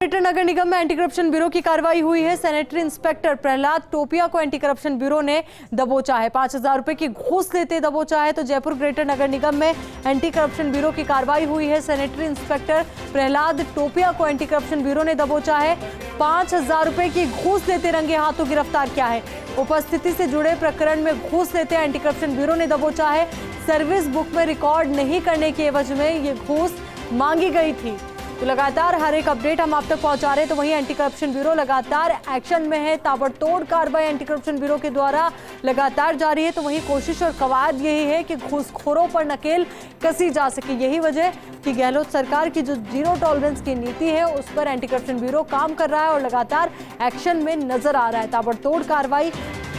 Greater नगर निगम में anti corruption bureau की कार्रवाई हुई है। सैनिटरी इंस्पेक्टर प्रहलाद टोपिया को एंटी करप्शन ब्यूरो ने दबोचा है। 5,000 रुपए की घूस लेते दबोचा है। तो जयपुर ग्रेटर नगर निगम में एंटी करप्शन ब्यूरो की कार्रवाई हुई है। सैनिटरी इंस्पेक्टर प्रहलाद टोपिया को एंटी करप्शन ब्यूरो ने दबोचा है। 5,000 रुपए की घूस लेते रंगे हाथों गिरफ्तार किया है। उपस्थिति से जुड़े प्रकरण में घूस लेते एंटी करप्शन ब्यूरो ने दबोचा है। सर्विस बुक में रिकॉर्ड नहीं करने की एवज में ये घूस मांगी गई थी। तो लगातार हर एक अपडेट हम आप तक पहुंचा रहे हैं। तो वहीं एंटी करप्शन ब्यूरो लगातार एक्शन में है। ताबड़तोड़ कार्रवाई एंटी करप्शन ब्यूरो के द्वारा लगातार जारी है। तो वहीं कोशिश और कवायद यही है कि घूसखोरों पर नकेल कसी जा सके। यही वजह कि गहलोत सरकार की जो जीरो टॉलरेंस की नीति है उस पर एंटी करप्शन ब्यूरो काम कर रहा है और लगातार एक्शन में नजर आ रहा है। ताबड़तोड़ कार्रवाई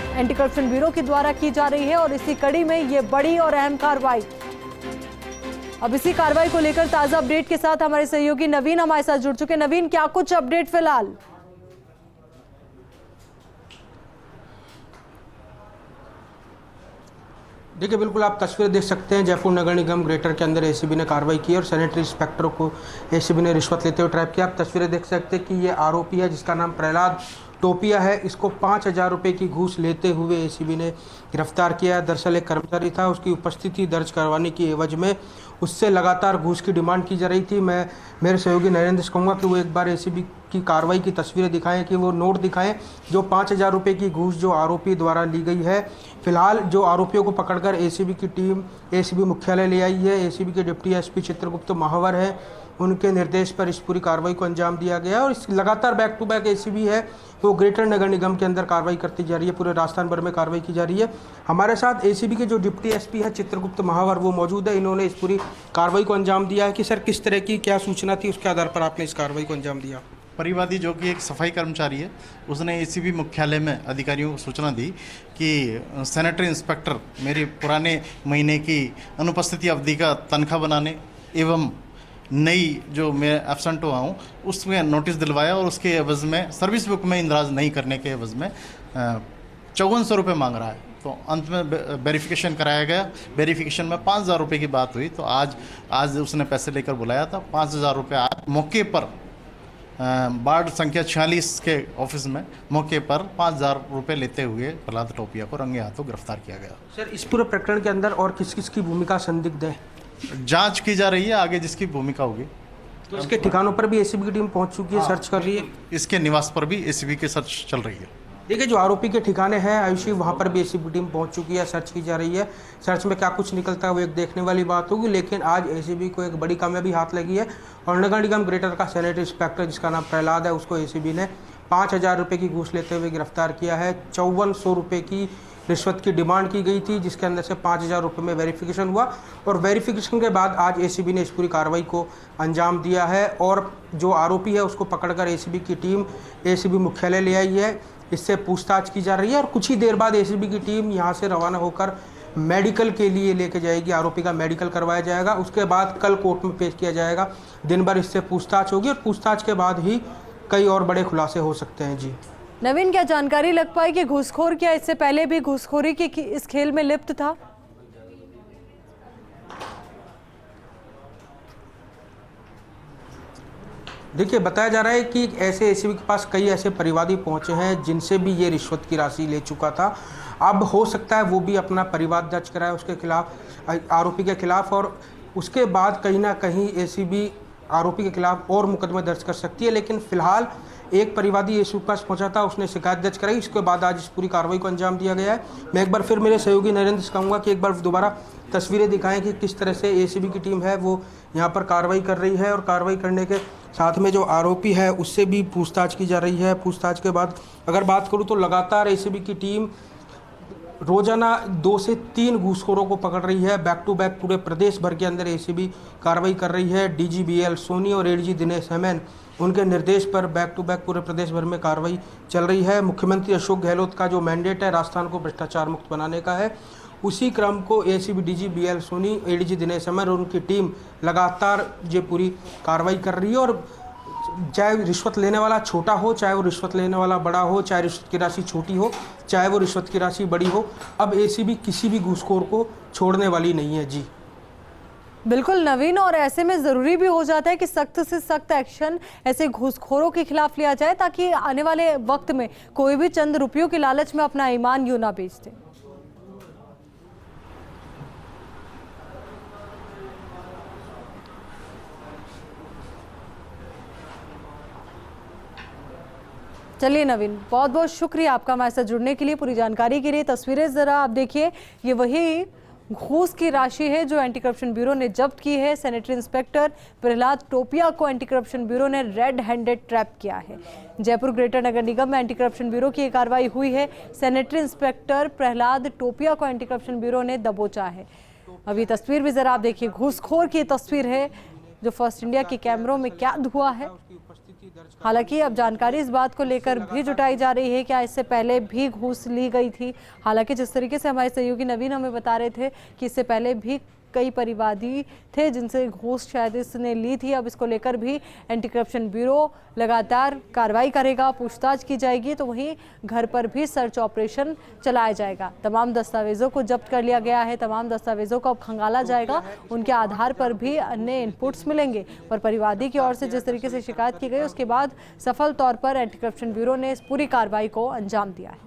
एंटी करप्शन ब्यूरो के द्वारा की जा रही है और इसी कड़ी में ये बड़ी और अहम कार्रवाई। अब इसी कार्रवाई को लेकर ताजा अपडेट के साथ हमारे सहयोगी नवीन हमारे साथ जुड़ चुके। नवीन, क्या कुछ अपडेट फिलहाल? देखिए, बिल्कुल आप तस्वीरें देख सकते हैं। जयपुर नगर निगम ग्रेटर के अंदर एसीबी ने कार्रवाई की और सैनिटरी इंस्पेक्टर को एसीबी ने रिश्वत लेते हुए ट्रैप किया। आप तस्वीरें देख सकते हैं कि ये आरोपी है जिसका नाम प्रहलाद टोपिया है। इसको 5,000 रुपये की घूस लेते हुए एसीबी ने गिरफ्तार किया। दरअसल एक कर्मचारी था, उसकी उपस्थिति दर्ज करवाने की एवज में उससे लगातार घूस की डिमांड की जा रही थी। मैं मेरे सहयोगी नरेंद्र से कहूँगा कि वो एक बार एसीबी की कार्रवाई की तस्वीरें दिखाएं, कि वो नोट दिखाएं जो 5,000 रुपये की घूस जो आरोपी द्वारा ली गई है। फिलहाल जो आरोपियों को पकड़कर एसीबी की टीम एसीबी मुख्यालय ले आई है। एसीबी के डिप्टी एसपी चित्रगुप्त महावर है, उनके निर्देश पर इस पूरी कार्रवाई को अंजाम दिया गया और इस लगातार बैक टू बैक एसीबी है वो ग्रेटर नगर निगम के अंदर कार्रवाई करती जा रही है। पूरे राजस्थान भर में कार्रवाई की जा रही है। हमारे साथ एसीबी के जो डिप्टी एसपी हैं चित्रगुप्त महावर, वो मौजूद है। इन्होंने इस पूरी कार्रवाई को अंजाम दिया है कि सर किस तरह की क्या सूचना थी, उसके आधार पर आपने इस कार्रवाई को अंजाम दिया। परिवादी जो कि एक सफाई कर्मचारी है, उसने एसीबी मुख्यालय में अधिकारियों को सूचना दी कि सैनिटरी इंस्पेक्टर मेरी पुराने महीने की अनुपस्थिति अवधि का तनख्वाह बनाने एवं नई जो मैं एब्सेंट हुआ हूँ उसमें नोटिस दिलवाया और उसके एवज में सर्विस बुक में इंदराज नहीं करने के एवज में 5400 रुपये मांग रहा है। तो अंत में वेरिफिकेशन कराया गया। वेरिफिकेशन में 5,000 रुपये की बात हुई। तो आज उसने पैसे लेकर बुलाया था। 5,000 रुपये आज मौके पर वार्ड संख्या 46 के ऑफिस में मौके पर 5,000 रुपये लेते हुए प्रहलाद टोपिया को रंगे हाथों गिरफ्तार किया गया। सर, इस पूरे प्रकरण के अंदर और किस किस की भूमिका संदिग्ध है? जांच की जा रही है, आगे जिसकी भूमिका होगी। तो इसके ठिकानों पर भी एसीबी की टीम पहुंच चुकी है, सर्च कर रही है। इसके निवास पर भी एसीबी की सर्च चल रही है। देखिए, जो आरोपी के ठिकाने हैं आयुषी, वहाँ पर भी एसीबी टीम पहुंच चुकी है, सर्च की जा रही है। सर्च में क्या कुछ निकलता है वो एक देखने वाली बात होगी, लेकिन आज एसीबी को एक बड़ी कामयाबी हाथ लगी है और नगर निगम ग्रेटर का सैनिटरी इंस्पेक्टर जिसका नाम प्रहलाद है उसको एसीबी ने 5,000 रुपये की घूस लेते हुए गिरफ्तार किया है। 5400 रुपये की रिश्वत की डिमांड की गई थी, जिसके अंदर से 5,000 रुपये में वेरिफिकेशन हुआ और वेरिफिकेशन के बाद आज एसीबी ने इस पूरी कार्रवाई को अंजाम दिया है और जो आरोपी है उसको पकड़कर एसीबी की टीम एसीबी मुख्यालय ले आई है। इससे पूछताछ की जा रही है और कुछ ही देर बाद एसीबी की टीम यहाँ से रवाना होकर मेडिकल के लिए लेके जाएगी। आरोपी का मेडिकल करवाया जाएगा, उसके बाद कल कोर्ट में पेश किया जाएगा। दिन भर इससे पूछताछ होगी और पूछताछ के बाद ही कई और बड़े खुलासे हो सकते हैं। जी नवीन, क्या जानकारी लग पाई कि घूसखोर क्या इससे पहले भी घूसखोरी की इस खेल में लिप्त था? देखिए, बताया जा रहा है कि ऐसे एसीबी के पास कई ऐसे परिवादी पहुंचे हैं जिनसे भी ये रिश्वत की राशि ले चुका था। अब हो सकता है वो भी अपना परिवाद दर्ज कराए उसके खिलाफ, आरोपी के खिलाफ, और उसके बाद कहीं ना कहीं एसीबी आरोपी के खिलाफ और मुकदमे दर्ज कर सकती है। लेकिन फिलहाल एक परिवादी एसीबी के पास पहुंचा था, उसने शिकायत दर्ज कराई। इसके बाद आज इस पूरी कार्रवाई को अंजाम दिया गया है। मैं एक बार फिर मेरे सहयोगी नरेंद्र से कहूँगा कि एक बार दोबारा तस्वीरें दिखाएं कि किस तरह से एसीबी की टीम है वो यहाँ पर कार्रवाई कर रही है और कार्रवाई करने के साथ में जो आरोपी है उससे भी पूछताछ की जा रही है। पूछताछ के बाद अगर बात करूँ तो लगातार एसीबी की टीम रोजाना 2 से 3 घूसखोरों को पकड़ रही है। बैक टू बैक पूरे प्रदेश भर के अंदर एसीबी कार्रवाई कर रही है। डीजी बीएल सोनी और एडीजी दिनेश हेमन, उनके निर्देश पर बैक टू बैक पूरे प्रदेश भर में कार्रवाई चल रही है। मुख्यमंत्री अशोक गहलोत का जो मैंडेट है राजस्थान को भ्रष्टाचार मुक्त बनाने का है, उसी क्रम को ACB DG BL Soni, ADG Dinesh हेमन और उनकी टीम लगातार ये पूरी कार्रवाई कर रही है। और चाहे रिश्वत लेने वाला छोटा हो, चाहे वो रिश्वत लेने वाला बड़ा हो, चाहे रिश्वत की राशि छोटी हो, चाहे वो रिश्वत की राशि बड़ी हो, अब एसीबी किसी भी घूसखोर को छोड़ने वाली नहीं है। जी बिल्कुल नवीन, और ऐसे में जरूरी भी हो जाता है कि सख्त से सख्त एक्शन ऐसे घूसखोरों के खिलाफ लिया जाए, ताकि आने वाले वक्त में कोई भी चंद रुपयों के लालच में अपना ईमान यूं ना बेच दे। चलिए नवीन, बहुत बहुत शुक्रिया आपका हमारे साथ जुड़ने के लिए, पूरी जानकारी के लिए। तस्वीरें जरा आप देखिए, ये वही घूस की राशि है जो एंटी करप्शन ब्यूरो ने जब्त की है। सैनिटरी इंस्पेक्टर प्रहलाद टोपिया को एंटी करप्शन ब्यूरो ने रेड हैंडेड ट्रैप किया है। जयपुर ग्रेटर नगर निगम में एंटी करप्शन ब्यूरो की कार्रवाई हुई है। सैनिटरी इंस्पेक्टर प्रहलाद टोपिया को एंटी करप्शन ब्यूरो ने दबोचा है। अभी तस्वीर भी जरा आप देखिए, घूसखोर की तस्वीर है जो फर्स्ट इंडिया के कैमरों में कैद हुआ है। हालांकि अब जानकारी इस बात को लेकर भी जुटाई जा रही है क्या इससे पहले भी घूस ली गई थी। हालांकि जिस तरीके से हमारे सहयोगी नवीन हमें बता रहे थे कि इससे पहले भी कई परिवादी थे जिनसे घूस शायद इसने ली थी। अब इसको लेकर भी एंटी करप्शन ब्यूरो लगातार कार्रवाई करेगा, पूछताछ की जाएगी, तो वहीं घर पर भी सर्च ऑपरेशन चलाया जाएगा। तमाम दस्तावेजों को जब्त कर लिया गया है, तमाम दस्तावेजों को अब खंगाला जाएगा, उनके आधार पर भी अन्य इनपुट्स मिलेंगे। पर परिवादी की ओर से जिस तरीके से शिकायत की गई उसके बाद सफल तौर पर एंटी करप्शन ब्यूरो ने इस पूरी कार्रवाई को अंजाम दिया है।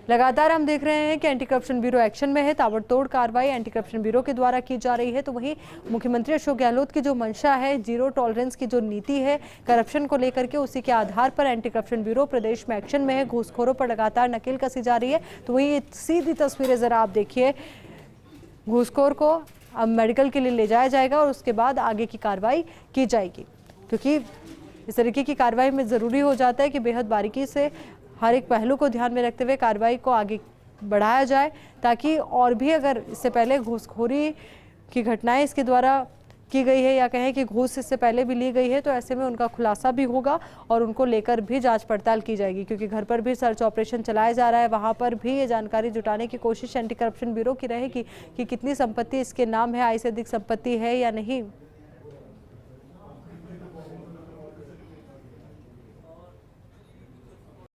लगातार हम देख रहे हैं कि एंटी करप्शन ब्यूरो एक्शन में है। ताबड़तोड़ कार्रवाई एंटी करप्शन ब्यूरो के द्वारा की जा रही है। तो वहीं मुख्यमंत्री अशोक गहलोत की जो मंशा है, जीरो टॉलरेंस की जो नीति है करप्शन को लेकर के, उसी के आधार पर एंटी करप्शन ब्यूरो प्रदेश में एक्शन में है। घूसखोरों पर लगातार नकेल कसी जा रही है। तो वहीं सीधी तस्वीरें जरा आप देखिए, घूसखोर को अब मेडिकल के लिए ले जाया जाएगा और उसके बाद आगे की कार्रवाई की जाएगी, क्योंकि इस तरीके की कार्रवाई में ज़रूरी हो जाता है कि बेहद बारीकी से हर एक पहलू को ध्यान में रखते हुए कार्रवाई को आगे बढ़ाया जाए, ताकि और भी अगर इससे पहले घूसखोरी की घटनाएं इसके द्वारा की गई है या कहें कि घूस इससे पहले भी ली गई है, तो ऐसे में उनका खुलासा भी होगा और उनको लेकर भी जांच पड़ताल की जाएगी। क्योंकि घर पर भी सर्च ऑपरेशन चलाया जा रहा है, वहां पर भी ये जानकारी जुटाने की कोशिश एंटी करप्शन ब्यूरो की रहेगी कि कितनी संपत्ति इसके नाम है, आय से अधिक संपत्ति है या नहीं।